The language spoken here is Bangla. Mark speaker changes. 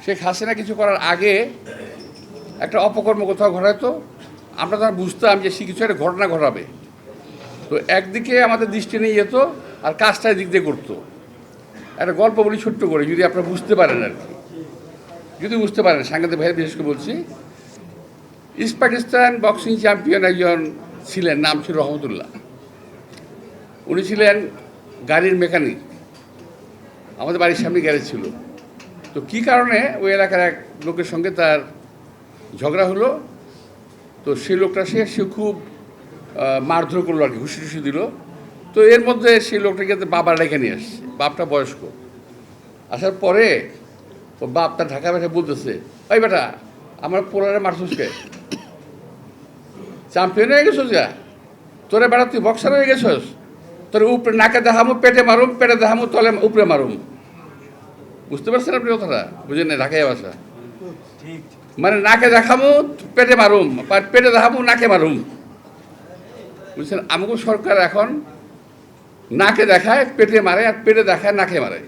Speaker 1: শেখ হাসিনা কিছু করার আগে একটা অপকর্ম কোথাও ঘটাতো, আমরা তখন বুঝতাম যে সে কিছু একটা ঘটনা ঘটাবে, তো একদিকে আমাদের দৃষ্টি নিয়ে যেত আর কাজটা দিক দিয়ে করতো। একটা গল্প বলি ছোট্ট করে, যদি আপনারা বুঝতে পারেন আর কি, যদি বুঝতে পারেন, সাংবাদিক ভাইয়ের বিশেষ করে বলছি। ইস্ট পাকিস্তান বক্সিং চ্যাম্পিয়ন একজন ছিলেন, নাম ছিল রহমতুল্লাহ। উনি ছিলেন গাড়ির মেকানিক, আমাদের বাড়ির সামনে গ্যারেজ ছিল। তো কী কারণে ওই এলাকার এক লোকের সঙ্গে তার ঝগড়া হলো, তো সেই লোকটা সে খুব মারধর করলো আর কি, হুঁশি টুসি দিল। তো এর মধ্যে সেই লোকটাকে বাবার রেখে নিয়ে আসছে, বাপটা বয়স্ক। আসার পরে ও বাপ তার ঢাকা বেঠে বলতেছে, ওই বেটা আমার পোলারে মারছুসকে, চ্যাম্পিয়ন হয়ে গেছো যা, তোরে বেড়া তুই বক্সার হয়ে গেছস, তোর উপরে নাকে দেখামো পেটে মারুম, পেটে দেখামো তলে উপরে মারুম। বুঝতে পারছেন আপনি কথাটা? বুঝেন না ঢাকায় ভাষা, মানে নাকে দেখামো পেটে মারুম, পেটে দেখামো নাকে মারুম। বুঝছেন? আমাকে সরকার এখন নাকে দেখায় পেটে মারে, আর পেটে দেখায় নাকে মারে।